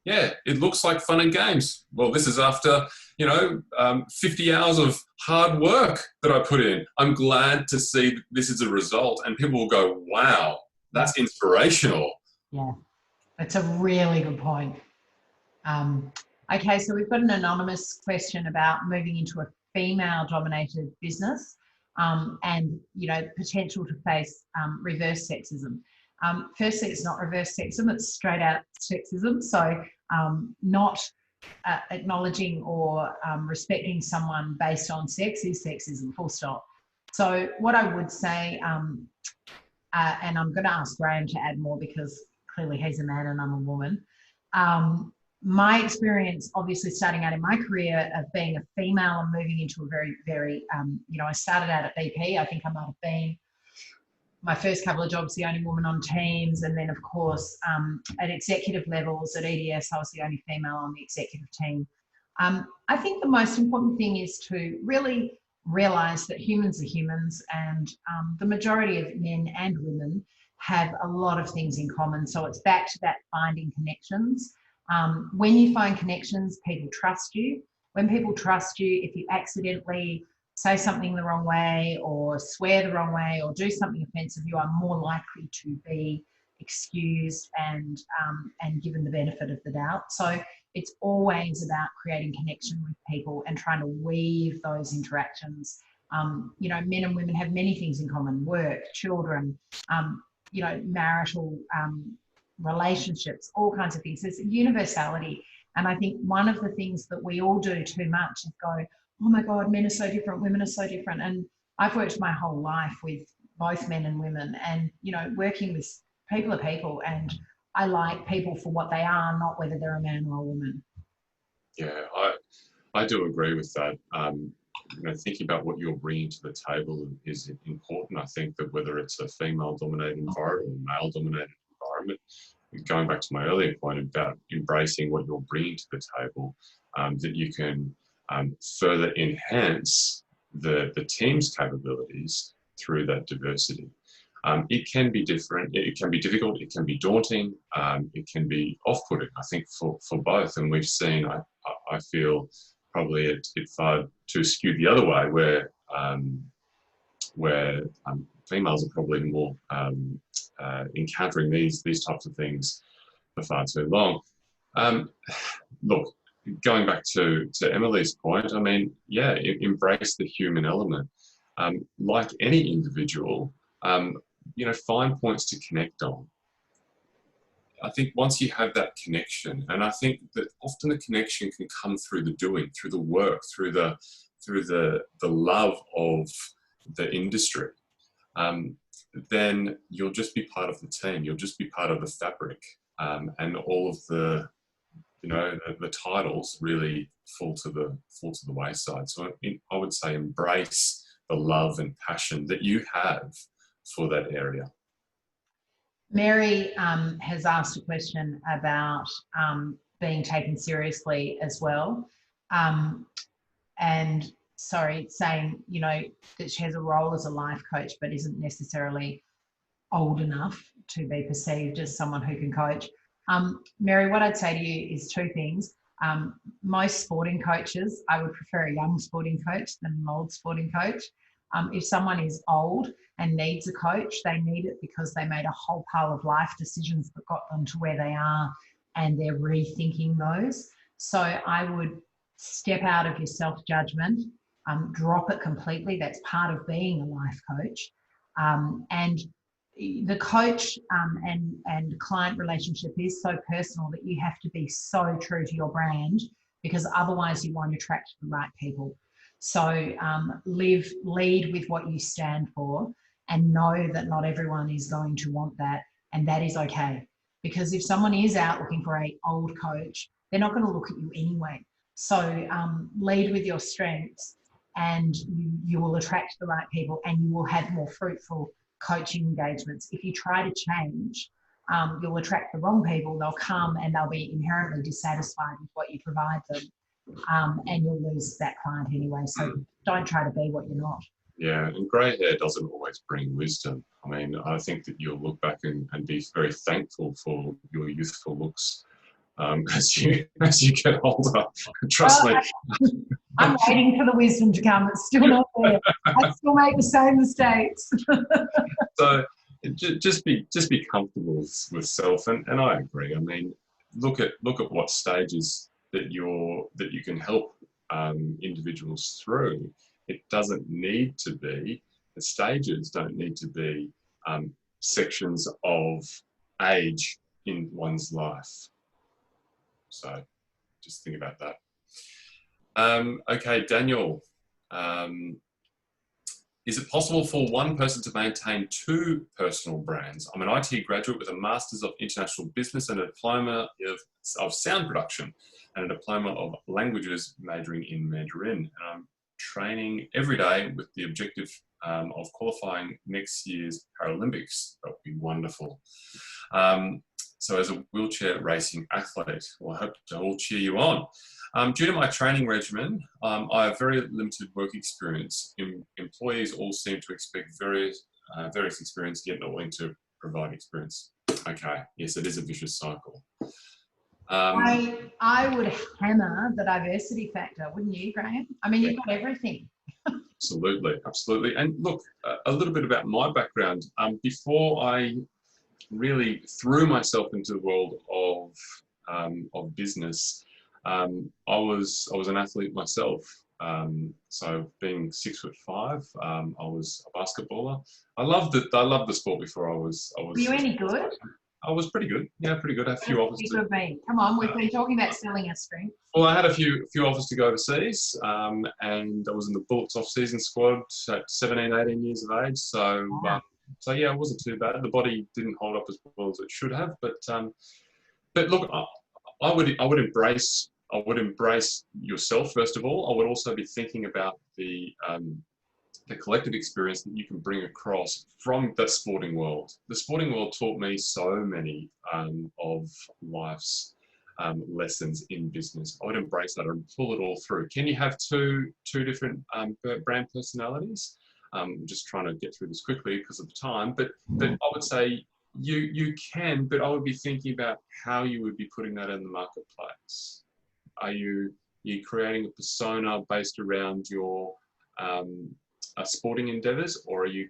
yeah, it looks like fun and games. Well, this is after, 50 hours of hard work that I put in. I'm glad to see that this is a result, and people will go, wow, that's inspirational. Yeah, that's a really good point. Okay, so we've got an anonymous question about moving into a female-dominated business and, potential to face reverse sexism. Firstly, it's not reverse sexism, it's straight out sexism. So not acknowledging or respecting someone based on sex is sexism, full stop. So what I would say, and I'm going to ask Graeme to add more because clearly he's a man and I'm a woman. My experience, obviously starting out in my career of being a female and moving into a very, very, I started out at BP. I think I might have been my first couple of jobs, the only woman on teams. And then of course, at executive levels at EDS, I was the only female on the executive team. I think the most important thing is to really realise that humans are humans, and the majority of men and women have a lot of things in common. So it's back to that finding connections. When you find connections, people trust you. When people trust you, if you accidentally say something the wrong way or swear the wrong way or do something offensive, you are more likely to be excused and given the benefit of the doubt. So it's always about creating connection with people and trying to weave those interactions. Men and women have many things in common: work, children, marital relationships, all kinds of things. There's universality. And I think one of the things that we all do too much is go, oh my God, men are so different, women are so different. And I've worked my whole life with both men and women, and, working with people are people, and I like people for what they are, not whether they're a man or a woman. Yeah, I do agree with that. Thinking about what you're bringing to the table is important. I think that whether it's a female-dominated environment or a male-dominated environment, going back to my earlier point about embracing what you're bringing to the table, that you can further enhance the team's capabilities through that diversity. It can be different, it can be difficult, it can be daunting, it can be off-putting, I think, for both. And we've seen, I feel, probably it far too skewed the other way, where females are probably more encountering these types of things for far too long. Look, going back to Emily's point, I mean, yeah, embrace the human element. Like any individual, find points to connect on. I think once you have that connection, and I think that often the connection can come through the doing, through the work, through the love of the industry, then you'll just be part of the team. You'll just be part of the fabric, and all of the titles really fall to the wayside. So I would say embrace the love and passion that you have for that area. Mary has asked a question about being taken seriously as well. And saying, that she has a role as a life coach, but isn't necessarily old enough to be perceived as someone who can coach. Mary, what I'd say to you is two things. Most sporting coaches, I would prefer a young sporting coach than an old sporting coach. If someone is old and needs a coach, they need it because they made a whole pile of life decisions that got them to where they are, and they're rethinking those. So I would step out of your self-judgment, drop it completely. That's part of being a life coach. And the coach and client relationship is so personal that you have to be so true to your brand, because otherwise you won't attract the right people. So lead with what you stand for, and know that not everyone is going to want that, and that is okay. Because if someone is out looking for an old coach, they're not going to look at you anyway. So lead with your strengths, and you will attract the right people, and you will have more fruitful coaching engagements. If you try to change, you'll attract the wrong people. They'll come and they'll be inherently dissatisfied with what you provide them. And you'll lose that client anyway. So don't try to be what you're not. Yeah, and grey hair doesn't always bring wisdom. I mean, I think that you'll look back and be very thankful for your youthful looks as you get older. Trust me. I'm waiting for the wisdom to come. It's still not there. I still make the same mistakes. So just be comfortable with self, and I agree. I mean, look at what stages that you can help individuals through. It doesn't need to be, the stages don't need to be sections of age in one's life. So just think about that. Okay, Daniel, is it possible for one person to maintain two personal brands? I'm an IT graduate with a Masters of International Business and a diploma of sound production and a diploma of languages majoring in Mandarin. And I'm training every day with the objective of qualifying next year's Paralympics. That would be wonderful. So as a wheelchair racing athlete, well, I hope to all cheer you on. Due to my training regimen, I have very limited work experience. Employees all seem to expect various experience, yet not willing to provide experience. Okay, yes, it is a vicious cycle. I would hammer the diversity factor, wouldn't you, Graeme? I mean, you've got everything. Absolutely, absolutely. And look, a little bit about my background. Before I really threw myself into the world of business, I was an athlete myself. So being 6'5", I was a basketballer. I loved the sport before I was. Were you any good? I was pretty good. Yeah, pretty good. I had a few offers. Come on, we've been talking about selling our strengths. Well, I had a few offers to go overseas, and I was in the Bullets off-season squad at 17, 18 years of age. So, so yeah, it wasn't too bad. The body didn't hold up as well as it should have, but look, I would embrace yourself first of all. I would also be thinking about the collective experience that you can bring across from the sporting world. The sporting world taught me so many of life's lessons in business. I would embrace that and pull it all through. Can you have two different brand personalities? I'm just trying to get through this quickly because of the time, but I would say you can, but I would be thinking about how you would be putting that in the marketplace. Are you creating a persona based around your sporting endeavors, or are you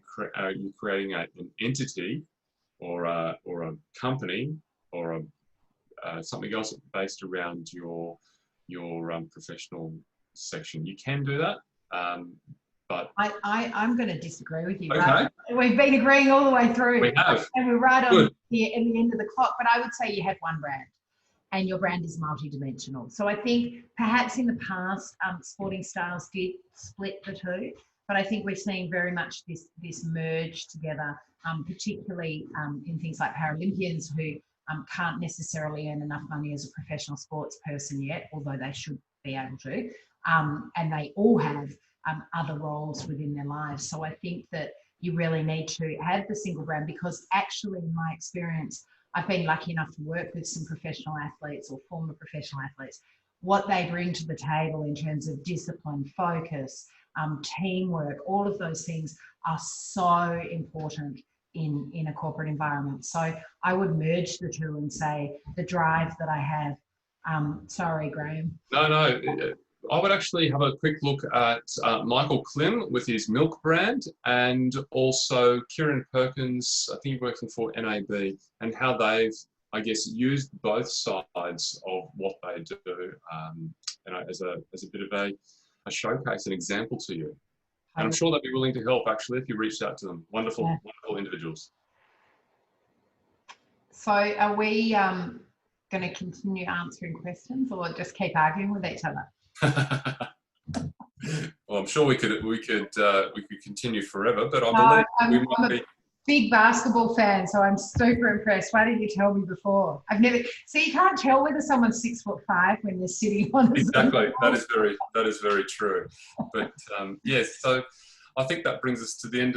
creating an entity or a company or something else based around your professional section? You can do that, but I'm going to disagree with you. Okay. Right? We've been agreeing all the way through. We have, and we're right on the end of the clock. But I would say you have one brand, and your brand is multidimensional. So I think perhaps in the past, sporting styles did split the two, but I think we're seeing very much this merge together, particularly in things like Paralympians who can't necessarily earn enough money as a professional sports person yet, although they should be able to, and they all have other roles within their lives. So I think that you really need to have the single brand, because actually in my experience, I've been lucky enough to work with some professional athletes or former professional athletes. What they bring to the table in terms of discipline, focus, teamwork, all of those things are so important in a corporate environment. So I would merge the two and say the drive that I have. Sorry, Graeme. No. I would actually have a quick look at Michael Klim with his milk brand, and also Kieran Perkins, I think he's working for NAB, and how they've, I guess, used both sides of what they do as a bit of a showcase, an example to you. And I'm sure they'd be willing to help, actually, if you reached out to them. Wonderful, wonderful individuals. So are we going to continue answering questions or just keep arguing with each other? Well, I'm sure we could continue forever, but I believe we might be. Big basketball fan, so I'm super impressed. Why didn't you tell me before? So you can't tell whether someone's 6'5" when they're sitting on. Exactly, that is very true. But yes, so I think that brings us to the end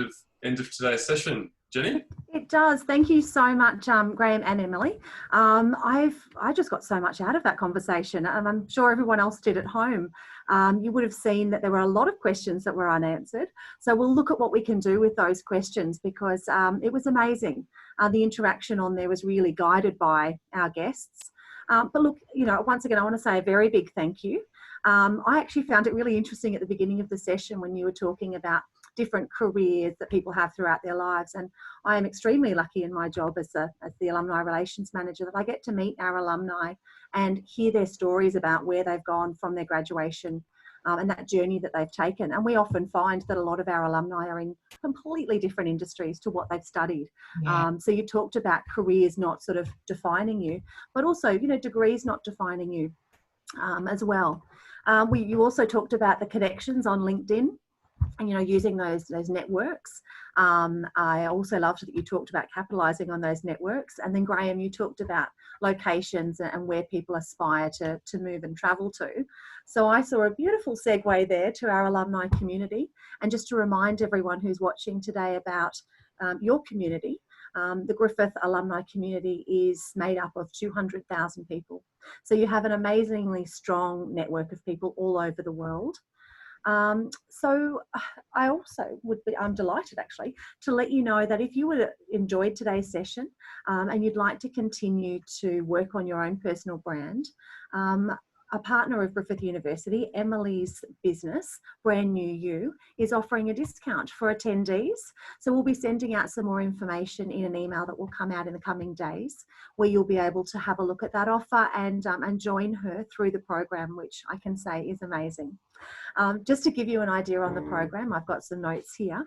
of today's session. Jenny? It does. Thank you so much, Graeme and Emily. I just got so much out of that conversation, and I'm sure everyone else did at home. You would have seen that there were a lot of questions that were unanswered. So we'll look at what we can do with those questions, because it was amazing. The interaction on there was really guided by our guests. But look, you know, once again, I want to say a very big thank you. I actually found it really interesting at the beginning of the session when you were talking about different careers that people have throughout their lives. And I am extremely lucky in my job as the Alumni Relations Manager that I get to meet our alumni and hear their stories about where they've gone from their graduation and that journey that they've taken. And we often find that a lot of our alumni are in completely different industries to what they've studied. Yeah. So you talked about careers not sort of defining you, but also, you know, degrees not defining you as well. You also talked about the connections on LinkedIn and, you know, using those networks. I also loved that you talked about capitalising on those networks. And then Graeme, you talked about locations and where people aspire to move and travel to. So I saw a beautiful segue there to our alumni community. And just to remind everyone who's watching today about your community, the Griffith Alumni community is made up of 200,000 people. So you have an amazingly strong network of people all over the world. So I also I'm delighted actually to let you know that if you enjoyed today's session and you'd like to continue to work on your own personal brand, a partner of Griffith University, Emily's business, Brand New You, is offering a discount for attendees. So we'll be sending out some more information in an email that will come out in the coming days, where you'll be able to have a look at that offer and join her through the program, which I can say is amazing. Just to give you an idea on the program, I've got some notes here.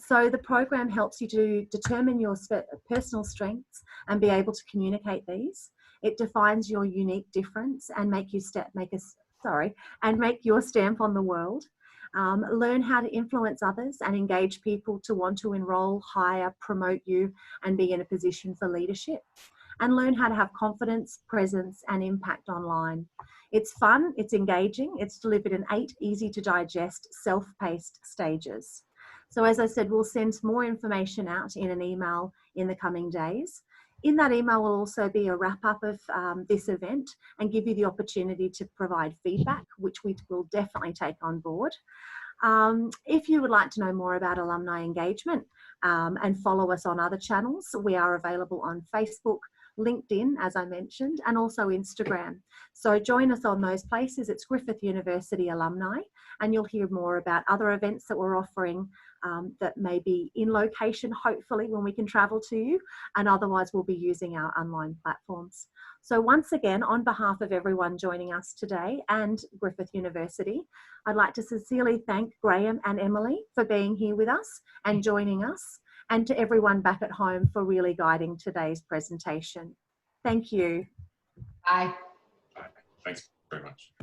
So the program helps you to determine your personal strengths and be able to communicate these. It defines your unique difference and make your stamp on the world. Learn how to influence others and engage people to want to enroll, hire, promote you and be in a position for leadership. And learn how to have confidence, presence and impact online. It's fun, it's engaging, it's delivered in 8 easy to digest, self-paced stages. So as I said, we'll send more information out in an email in the coming days. In that email will also be a wrap-up of this event and give you the opportunity to provide feedback, which we will definitely take on board. If you would like to know more about alumni engagement and follow us on other channels, we are available on Facebook, LinkedIn, as I mentioned, and also Instagram. So join us on those places. It's Griffith University Alumni, and you'll hear more about other events that we're offering that may be in location, hopefully, when we can travel to you, and otherwise we'll be using our online platforms. So once again, on behalf of everyone joining us today and Griffith University, I'd like to sincerely thank Graeme and Emily for being here with us and joining us, and to everyone back at home for really guiding today's presentation. Thank you. Bye. Thanks very much.